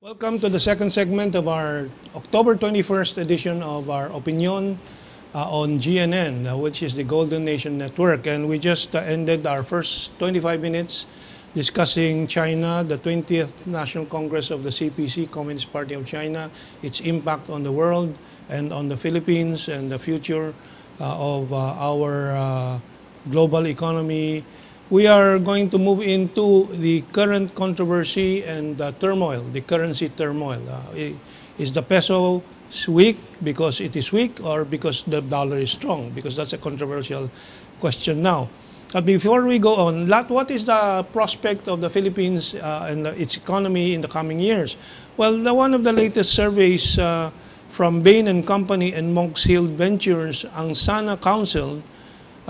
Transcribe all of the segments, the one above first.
Welcome to the second segment of our October 21st edition of our Opinyon on GNN, which is the Golden Nation Network. And we just ended our first 25 minutes discussing China, the 20th National Congress of the CPC, Communist Party of China, its impact on the world and on the Philippines and the future of our global economy. We are going to move into the current controversy and turmoil, the currency turmoil. Is the peso weak because it is weak or because the dollar is strong? Because that's a controversial question now. But before we go on, what is the prospect of the Philippines and its economy in the coming years? Well, one of the latest surveys from Bain & Company and Monk's Hill Ventures, ang Sana Council,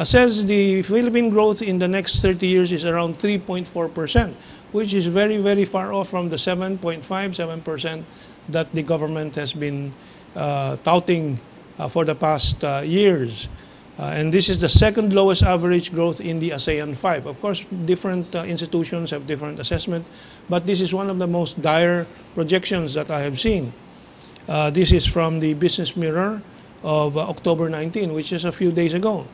says the Philippine growth in the next 30 years is around 3.4%, which is very, very far off from the 7.57% that the government has been touting for the past years. And this is the second lowest average growth in the ASEAN 5. Of course, different institutions have different assessment, but this is one of the most dire projections that I have seen. This is from the Business Mirror of October 19, which is a few days ago.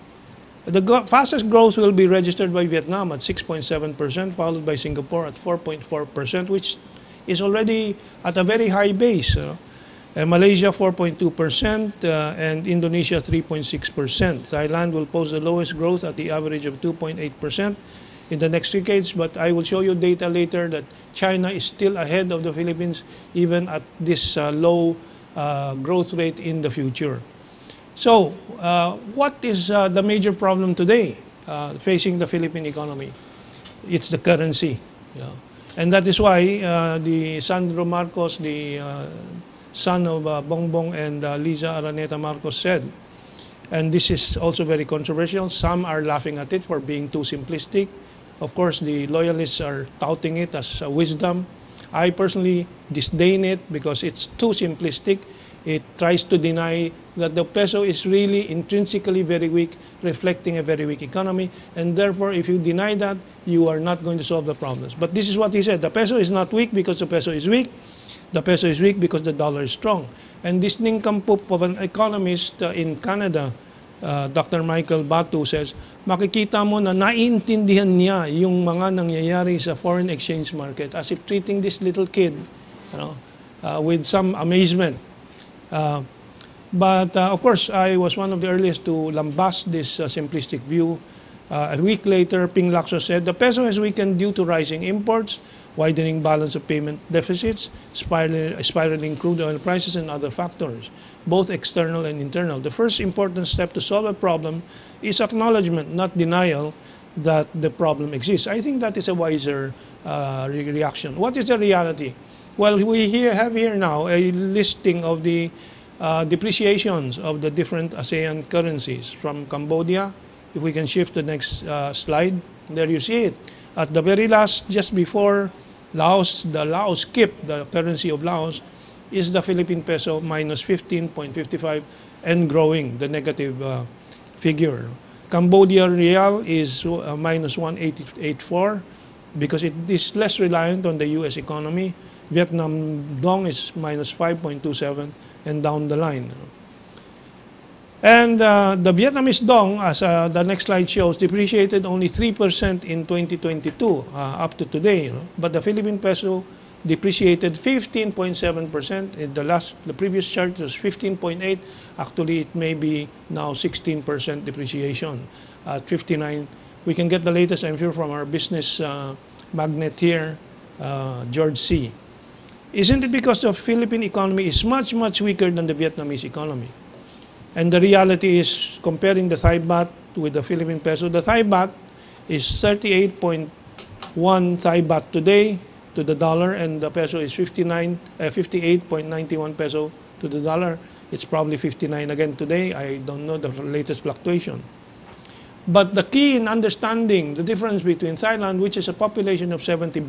The fastest growth will be registered by Vietnam at 6.7%, followed by Singapore at 4.4%, which is already at a very high base. Malaysia 4.2% and Indonesia 3.6%. Thailand will post the lowest growth at the average of 2.8% in the next decades, but I will show you data later that China is still ahead of the Philippines even at this low growth rate in the future. So, what is the major problem today facing the Philippine economy? It's the currency. And that is why the Sandro Marcos, the son of Bongbong and Liza Araneta Marcos said, and this is also very controversial, some are laughing at it for being too simplistic. Of course, the loyalists are touting it as wisdom. I personally disdain it because it's too simplistic. It tries to deny that the peso is really intrinsically very weak, reflecting a very weak economy, and therefore if you deny that, you are not going to solve the problems. But this is what he said: the peso is not weak because the peso is weak. The peso is weak because the dollar is strong. And this nincompoop of an economist in Canada, Dr. Michael Batu, says, makikita mo na naiintindihan niya yung mga nangyayari sa foreign exchange market as if treating this little kid with some amazement. But of course, I was one of the earliest to lambast this simplistic view. A week later, Ping Lacson said, the peso has weakened due to rising imports, widening balance of payment deficits, spiraling crude oil prices, and other factors, both external and internal. The first important step to solve a problem is acknowledgement, not denial, that the problem exists. I think that is a wiser reaction. What is the reality? Well, we have here now a listing of the depreciations of the different ASEAN currencies from Cambodia. If we can shift to the next slide, there you see it. At the very last, just before Laos, the Laos KIP, the currency of Laos, is the Philippine peso minus 15.55 and growing, the negative figure. Cambodia Real is minus 1.884 because it is less reliant on the U.S. economy. Vietnam Dong is minus 5.27 and down the line. And the Vietnamese Dong, as the next slide shows, depreciated only 3% in 2022 up to today. But the Philippine peso depreciated 15.7%. In the previous chart was 15.8. Actually, it may be now 16% depreciation at 59. We can get the latest, I'm sure, from our business magnate here, George Siy. Isn't it because the Philippine economy is much, much weaker than the Vietnamese economy? And the reality is, comparing the Thai baht with the Philippine peso, the Thai baht is 38.1 Thai baht today to the dollar, and the peso is 58.91 peso to the dollar. It's probably 59 again today. I don't know the latest fluctuation. But the key in understanding the difference between Thailand, which is a population of 70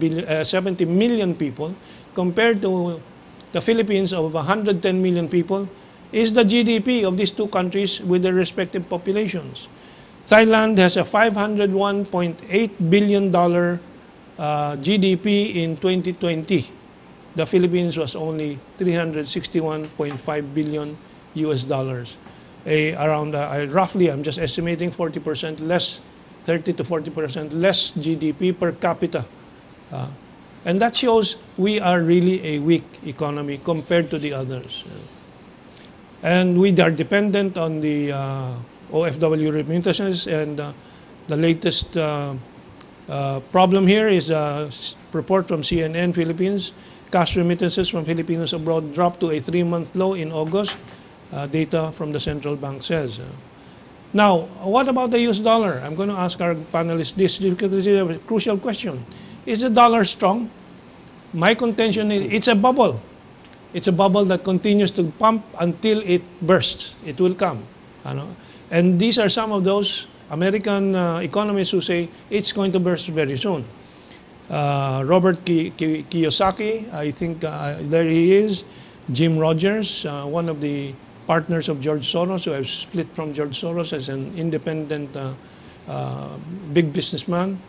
million people, compared to the Philippines of 110 million people, is the GDP of these two countries with their respective populations. Thailand has a $501.8 billion GDP in 2020. the Philippines was only 361.5 billion US dollars. Around roughly, I'm just estimating 40% less, 30 to 40% less GDP per capita. And that shows we are really a weak economy compared to the others. And we are dependent on the OFW remittances, and the latest problem here is a report from CNN Philippines. Cash remittances from Filipinos abroad dropped to a 3-month low in August, data from the central bank says. Now, what about the US dollar? I'm going to ask our panelists this because this is a crucial question. Is the dollar strong? My contention is it's a bubble. It's a bubble that continues to pump until it bursts. It will come. And these are some of those American economists who say it's going to burst very soon. Robert Kiyosaki, I think there he is. Jim Rogers, one of the partners of George Soros, who have split from George Soros as an independent big businessman.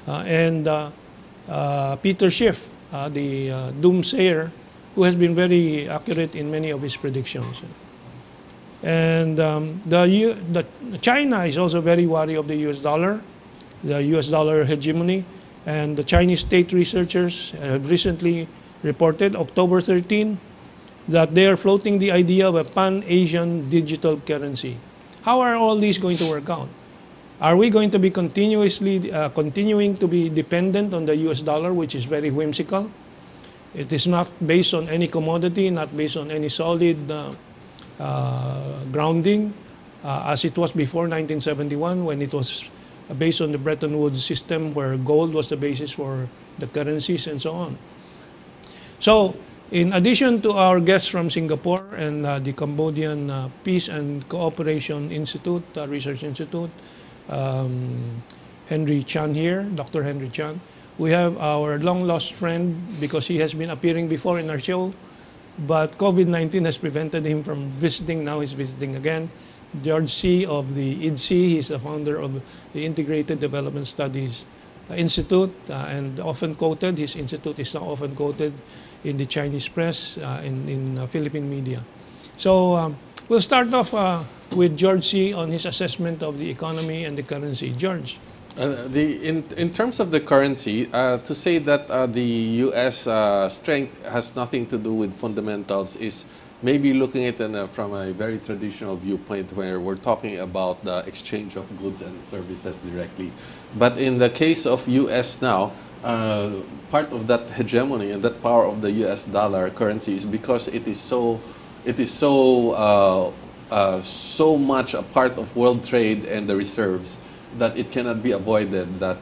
And Peter Schiff, the doomsayer, who has been very accurate in many of his predictions. And China is also very wary of the US dollar, the US dollar hegemony. And the Chinese state researchers have recently reported, October 13, that they are floating the idea of a pan-Asian digital currency. How are all these going to work out? Are we going to be continuing to be dependent on the US dollar, which is very whimsical? It is not based on any commodity, not based on any solid grounding, as it was before 1971, when it was based on the Bretton Woods system, where gold was the basis for the currencies and so on. So, in addition to our guests from Singapore and the Cambodian Peace and Cooperation Institute, Research Institute, Henry Chan here, Dr. Henry Chan, we have our long-lost friend, because he has been appearing before in our show, but COVID-19 has prevented him from visiting. Now he's visiting again. George Siy of the IDSI, he's the founder of the Integrated Development Studies Institute, and often quoted, his institute is now often quoted in the Chinese press, in Philippine media. So we'll start off with George Siy on his assessment of the economy and the currency. George. In terms of the currency, to say that the U.S. strength has nothing to do with fundamentals is maybe looking at it from a very traditional viewpoint, where we're talking about the exchange of goods and services directly. But in the case of U.S. now, part of that hegemony and that power of the U.S. dollar currency is because it is so much a part of world trade and the reserves that it cannot be avoided that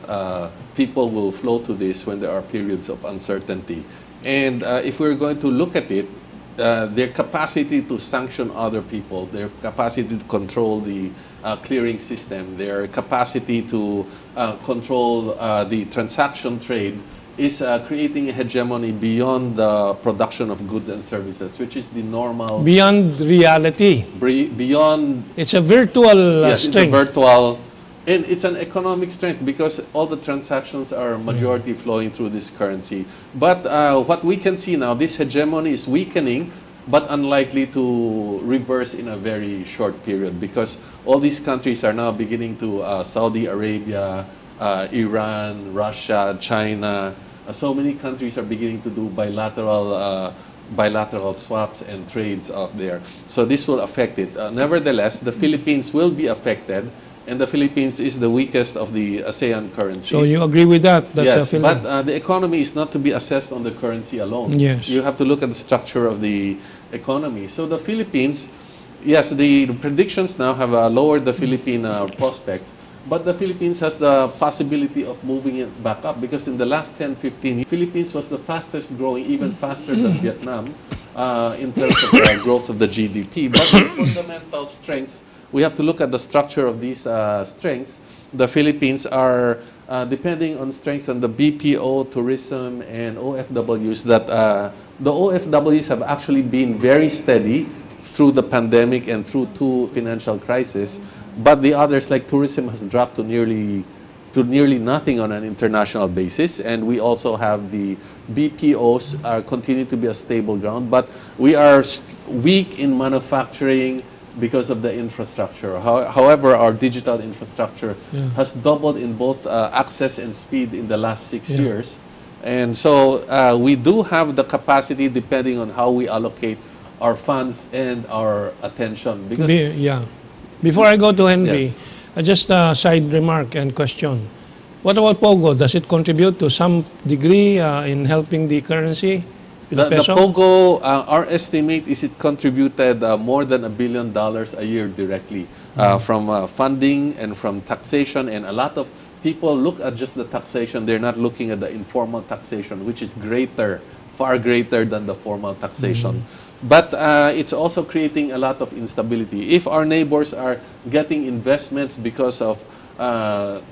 people will flow to this when there are periods of uncertainty. And if we're going to look at it, their capacity to sanction other people, their capacity to control the clearing system, their capacity to control the transaction trade is creating a hegemony beyond the production of goods and services, which is the normal... Beyond reality. Beyond... It's a virtual yes, strength. It's a virtual... And it's an economic strength because all the transactions are majority flowing through this currency. But what we can see now, this hegemony is weakening, but unlikely to reverse in a very short period, because all these countries are now beginning to, Saudi Arabia, Iran, Russia, China, so many countries are beginning to do bilateral swaps and trades out there. So this will affect it. Nevertheless, the Philippines will be affected, and the Philippines is the weakest of the ASEAN currencies. So you agree with that? Yes, but the economy is not to be assessed on the currency alone. Yes. You have to look at the structure of the economy. So the Philippines, yes, the predictions now have lowered the Philippine prospects, but the Philippines has the possibility of moving it back up, because in the last 10, 15 years, Philippines was the fastest growing, even faster than Vietnam, in terms of the growth of the GDP. But the fundamental strengths, we have to look at the structure of these strengths. The Philippines are depending on strengths on the BPO, tourism, and OFWs, that the OFWs have actually been very steady through the pandemic and through two financial crises. But the others, like tourism, has dropped to nearly to nearly nothing on an international basis, and we also have the BPOs continue to be a stable ground, but we are weak in manufacturing because of the infrastructure. However, our digital infrastructure has doubled in both access and speed in the last 6 years, and so we do have the capacity, depending on how we allocate our funds and our attention. Because before I go to Henry, Yes. just a side remark and question. What about Pogo? Does it contribute to some degree in helping the currency? The peso? Pogo, our estimate is it contributed more than $1 billion a year directly from funding and from taxation, and a lot of people look at just the taxation. They're not looking at the informal taxation, which is greater, far greater than the formal taxation. But it's also creating a lot of instability. If our neighbors are getting investments because of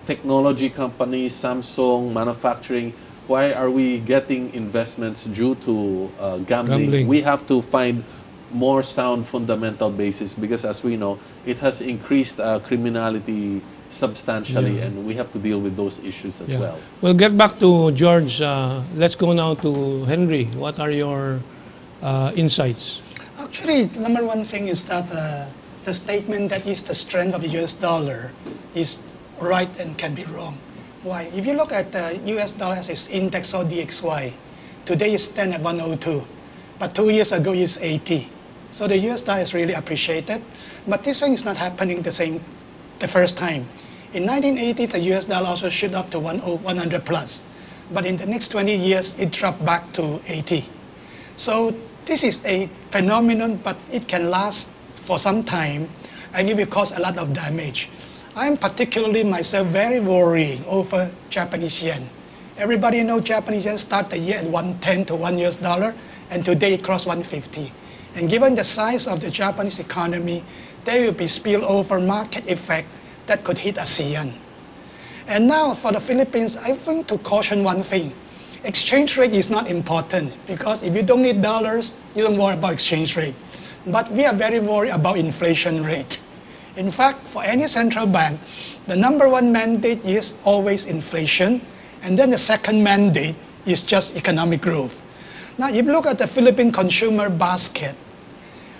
technology companies, Samsung, manufacturing, why are we getting investments due to gambling? We have to find more sound fundamental basis, because as we know, it has increased criminality substantially, and we have to deal with those issues as well. We'll get back to George. Let's go now to Henry. What are your insights? Actually, number one thing is that the statement that is the strength of the US dollar is right and can be wrong. Why? If you look at the US dollar as its index or DXY, today it stands at 102, but 2 years ago it's 80. So the US dollar is really appreciated, but this thing is not happening the first time. In 1980s, the US dollar also shoot up to 100 plus, but in the next 20 years, it dropped back to 80. So this is a phenomenon, but it can last for some time, and it will cause a lot of damage. I'm particularly myself very worrying over Japanese yen. Everybody knows Japanese yen start the year at 110 to $1 US, and today it crossed 150. And given the size of the Japanese economy, there will be spillover market effect that could hit ASEAN. And now for the Philippines, I think to caution one thing. Exchange rate is not important, because if you don't need dollars, you don't worry about exchange rate. But we are very worried about inflation rate. In fact, for any central bank, the number one mandate is always inflation, and then the second mandate is just economic growth. Now, if you look at the Philippine consumer basket,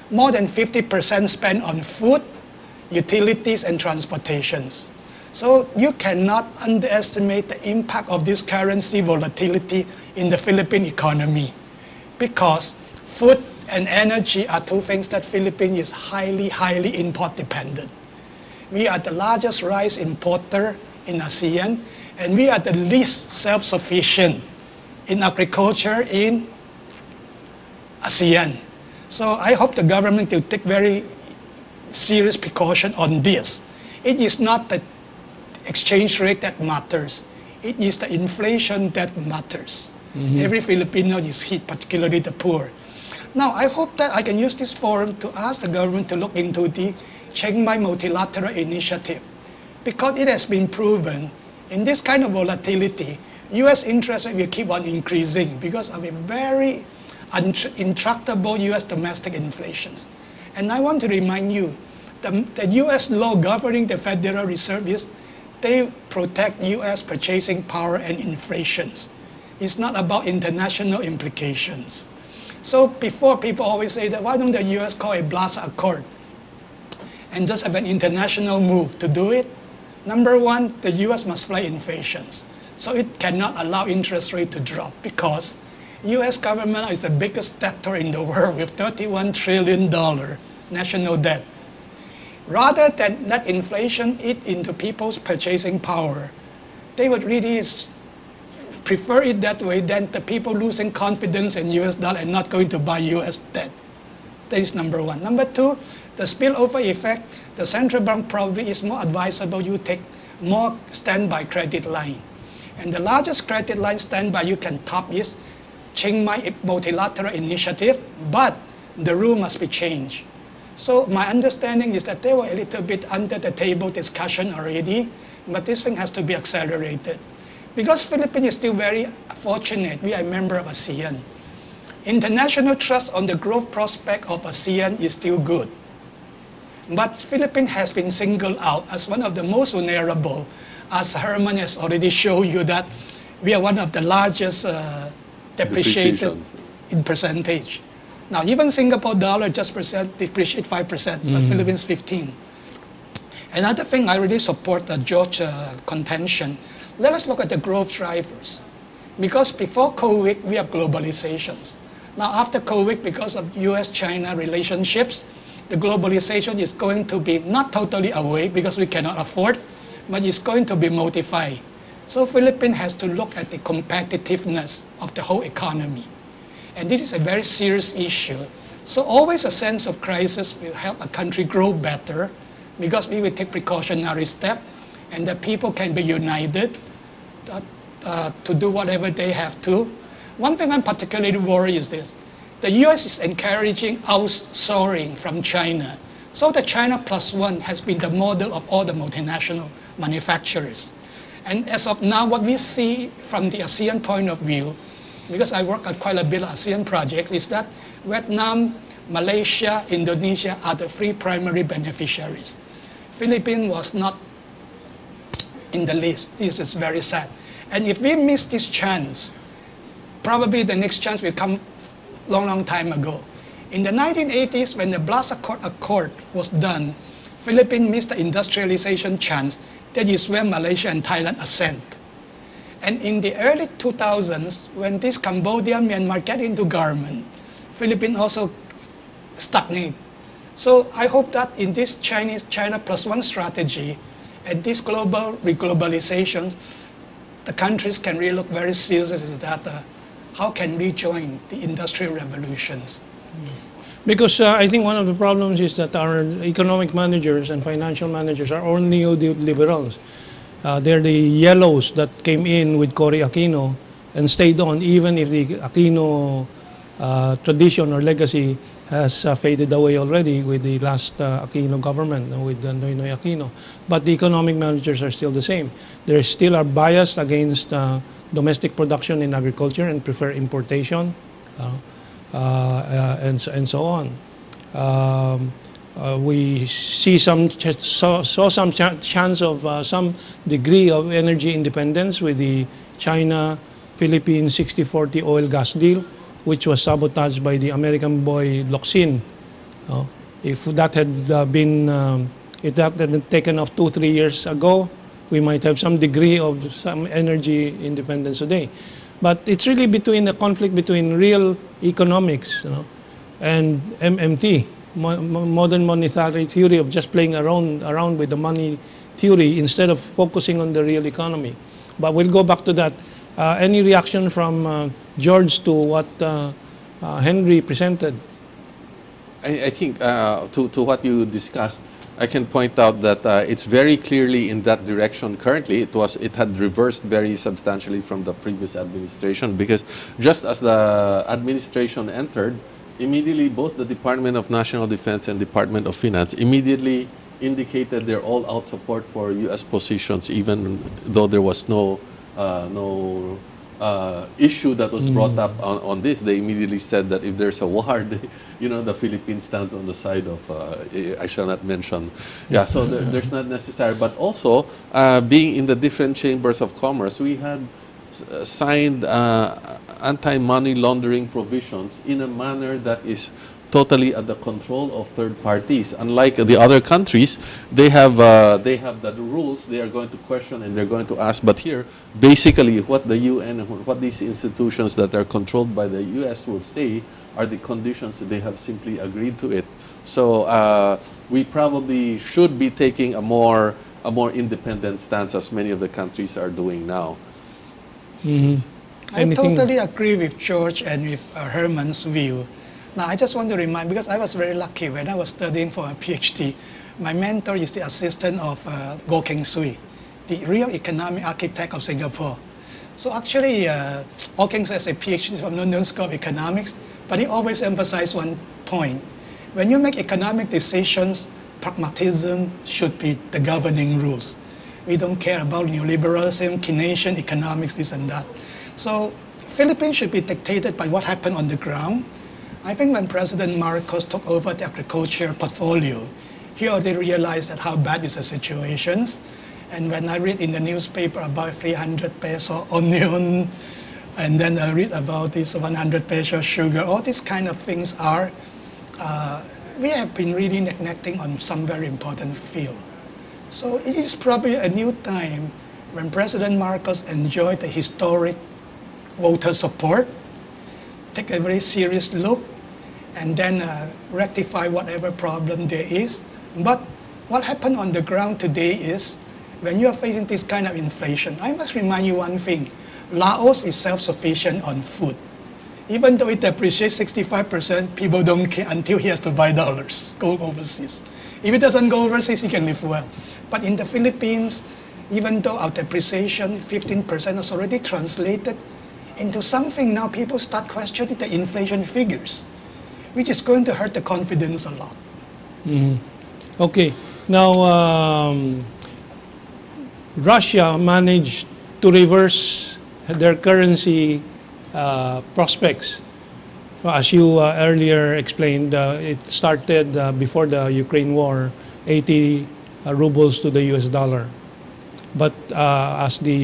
more than 50% spent on food, utilities, and transportations. So you cannot underestimate the impact of this currency volatility in the Philippine economy, because food and energy are two things that Philippines is highly import dependent. We are the largest rice importer in ASEAN, and we are the least self-sufficient in agriculture in ASEAN. So I hope the government will take very serious precaution on this. It is not the exchange rate that matters. It is the inflation that matters. Every Filipino is hit, particularly the poor. Now, I hope that I can use this forum to ask the government to look into the Chiang Mai Multilateral Initiative, because it has been proven in this kind of volatility, U.S. interest rate will keep on increasing because of a very intractable U.S. domestic inflations. And I want to remind you, the U.S. law governing the Federal Reserve is they protect U.S. purchasing power and inflations. It's not about international implications. So before, people always say that why don't the U.S. call a blast accord and just have an international move to do it? Number one, the U.S. must fight inflations. So it cannot allow interest rate to drop, because U.S. government is the biggest debtor in the world with $31 trillion national debt. Rather than let inflation eat into people's purchasing power, they would really prefer it that way than the people losing confidence in US dollar and not going to buy US debt. That is number one. Number two, the spillover effect, the central bank probably is more advisable you take more standby credit line. And the largest credit line standby you can top is Chiang Mai Multilateral Initiative, but the rule must be changed. So my understanding is that they were a little bit under the table discussion already, but this thing has to be accelerated. Because Philippines is still very fortunate, we are a member of ASEAN. International trust on the growth prospect of ASEAN is still good. But Philippines has been singled out as one of the most vulnerable as Herman has already shown you, that we are one of the largest depreciated in percentage. Now, even Singapore dollar just depreciate 5%, but Philippines 15%. Another thing, I really support George's contention. Let us look at the growth drivers. Because before COVID, we have globalizations. Now, after COVID, because of US-China relationships, the globalization is going to be not totally away because we cannot afford, but it's going to be modified. So Philippines has to look at the competitiveness of the whole economy. And this is a very serious issue. So always a sense of crisis will help a country grow better because we will take precautionary steps and the people can be united to do whatever they have to. One thing I'm particularly worried is this. The US is encouraging outsourcing from China. So the China Plus One has been the model of all the multinational manufacturers. And as of now, what we see from the ASEAN point of view, because I work on quite a bit of ASEAN projects, is that Vietnam, Malaysia, Indonesia are the three primary beneficiaries. Philippines was not in the list. This is very sad. And if we miss this chance, probably the next chance will come long time ago. In the 1980s, when the Blast Accord was done, Philippines missed the industrialization chance. That is where Malaysia and Thailand ascend. And in the early 2000s, when this Cambodia, Myanmar get into government, Philippines also stagnate. So I hope that in this China Plus One strategy and these global reglobalizations, the countries can really look very seriously at that how can we join the industrial revolutions. Because I think one of the problems is that our economic managers and financial managers are all neoliberals. They're the yellows that came in with Cory Aquino and stayed on even if the Aquino tradition or legacy has faded away already with the last Aquino government, with Noynoy Aquino. But the economic managers are still the same. They still are biased against domestic production in agriculture and prefer importation and so on. We see saw some chance of some degree of energy independence with the China-Philippines 60-40 oil gas deal, which was sabotaged by the American boy Locsin. If that had if that had taken off 2-3 years ago, we might have some degree of some energy independence today. But it's really between the conflict between real economics, and MMT, modern monetary theory of just playing around with the money theory instead of focusing on the real economy. But we'll go back to that. Any reaction from George to what Henry presented? I think to what you discussed, I can point out that it's very clearly in that direction currently. It had reversed very substantially from the previous administration, because just as the administration entered, immediately both the Department of National Defense and Department of Finance immediately indicated their all-out support for U.S. positions, even though there was no issue that was brought up on this. They immediately said that if there's a war, the Philippines stands on the side of, I shall not mention. Yeah, so there's not necessary. But also, being in the different chambers of commerce, we had signed anti-money laundering provisions in a manner that is totally at the control of third parties. Unlike the other countries, they have the rules. They are going to question and they're going to ask. But here, basically, what the UN and what these institutions that are controlled by the US will say are the conditions that they have simply agreed to it. So we probably should be taking a more independent stance, as many of the countries are doing now. I totally agree with George and with Herman's view. Now, I just want to remind, because I was very lucky when I was studying for a PhD, my mentor is the assistant of Goh Keng Swee, the real economic architect of Singapore. So actually, Goh Keng Swee has a PhD from London School of Economics, but he always emphasized one point. When you make economic decisions, pragmatism should be the governing rules. We don't care about neoliberalism, Keynesian economics, this and that. So Philippines should be dictated by what happened on the ground. I think when President Marcos took over the agriculture portfolio, he already realized that how bad is the situation. And when I read in the newspaper about 300 peso onion, and then I read about this 100 peso sugar, all these kind of things are, we have been really neglecting on some very important field. So it is probably a new time when President Marcos enjoyed the historic voter support, take a very serious look, and then rectify whatever problem there is. But what happened on the ground today is, when you are facing this kind of inflation, I must remind you one thing. Laos is self-sufficient on food. Even though it depreciates 65%, people don't care until he has to buy dollars, go overseas. If it doesn't go overseas, he can live well. But in the Philippines, even though our depreciation, 15% is already translated into something, now people start questioning the inflation figures, which is going to hurt the confidence a lot. Okay. Now, Russia managed to reverse their currency prospects. So as you earlier explained, it started before the Ukraine war, 80 rubles to the US dollar. But as the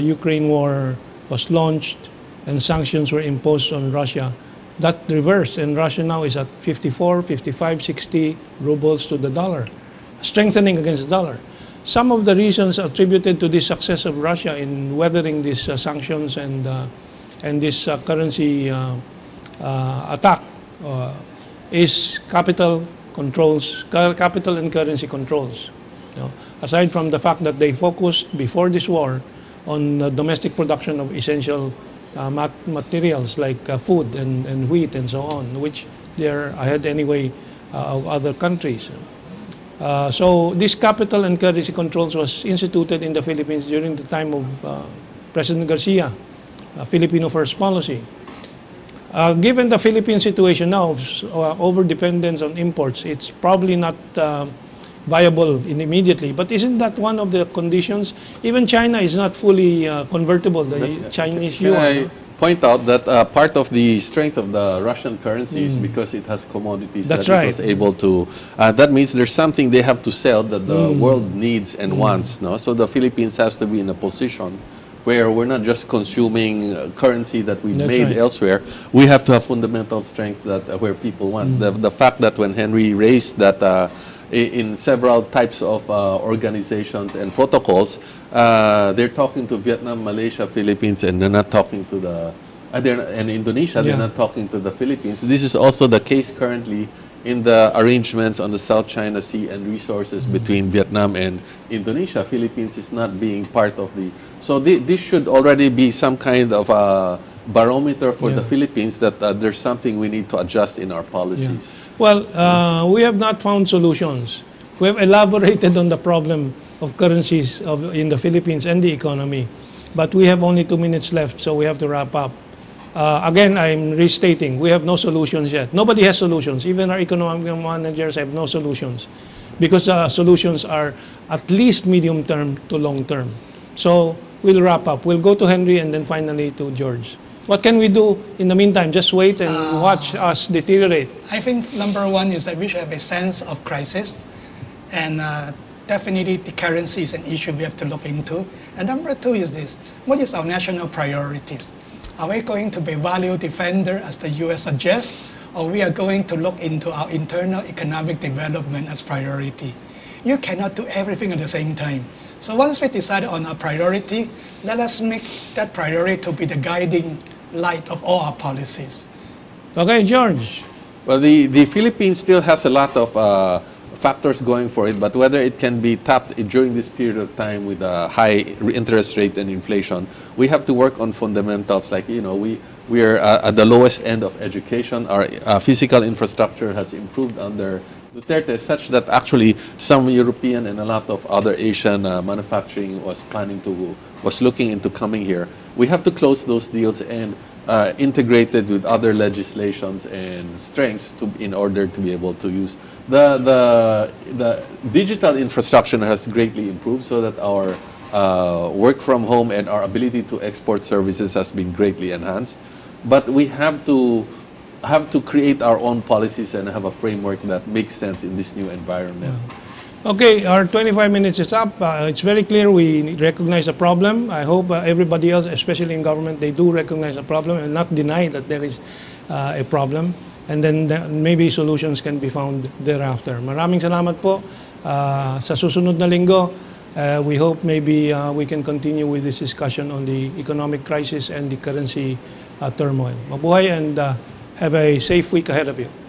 Ukraine war was launched and sanctions were imposed on Russia, that reversed, and Russia now is at 54, 55, 60 rubles to the dollar, strengthening against the dollar. Some of the reasons attributed to the success of Russia in weathering these sanctions and this currency attack is capital controls, capital and currency controls. You know, aside from the fact that they focused before this war on domestic production of essential materials like food and wheat and so on, which they're ahead anyway of other countries. So this capital and currency controls was instituted in the Philippines during the time of President Garcia, Filipino First policy. Given the Philippine situation now, over-dependence on imports, it's probably not viable immediately. But isn't that one of the conditions? Even China is not fully convertible, the Chinese yuan. Can I point out that part of the strength of the Russian currency is because it has commodities That's that right. it was able to, that means there's something they have to sell that the world needs and wants. No? So the Philippines has to be in a position where we're not just consuming currency that we've That's made right. elsewhere. We have to have fundamental strengths that where people want. The fact that when Henry raised that in several types of organizations and protocols, they're talking to Vietnam, Malaysia, Philippines, and they're not talking to the and Indonesia. They're not talking to the Philippines. This is also the case currently in the arrangements on the South China Sea and resources between Vietnam and Indonesia. Philippines is not being part of the. So this should already be some kind of a barometer for the Philippines that there's something we need to adjust in our policies. Well, we have not found solutions. We have elaborated on the problem of currencies in the Philippines and the economy. But we have only 2 minutes left, so we have to wrap up. Again, I'm restating, we have no solutions yet. Nobody has solutions. Even our economic managers have no solutions, because solutions are at least medium term to long term. So we'll wrap up. We'll go to Henry and then finally to George. What can we do in the meantime? Just wait and watch us deteriorate. I think number one is that we should have a sense of crisis, and definitely the currency is an issue we have to look into. And number two is this: what is our national priorities? Are we going to be value defender as the US suggests, or we are going to look into our internal economic development as priority? You cannot do everything at the same time. So once we decide on our priority, let us make that priority to be the guiding light of all our policies. Okay, George. Well, the Philippines still has a lot of factors going for it, but whether it can be tapped during this period of time with a high interest rate and inflation, we have to work on fundamentals. Like, you know, we are at the lowest end of education. Our physical infrastructure has improved under Duterte, such that actually some European and a lot of other Asian manufacturing was looking into coming here. We have to close those deals and integrate it with other legislations and strengths in order to be able to use the digital infrastructure has greatly improved, so that our work from home and our ability to export services has been greatly enhanced. But we have to create our own policies and have a framework that makes sense in this new environment. Okay, our 25 minutes is up. It's very clear we recognize the problem. I hope everybody else, especially in government, they do recognize the problem and not deny that there is a problem. And then maybe solutions can be found thereafter. Maraming salamat po. Sa susunod na linggo, we hope maybe we can continue with this discussion on the economic crisis and the currency turmoil. Mabuhay and have a safe week ahead of you.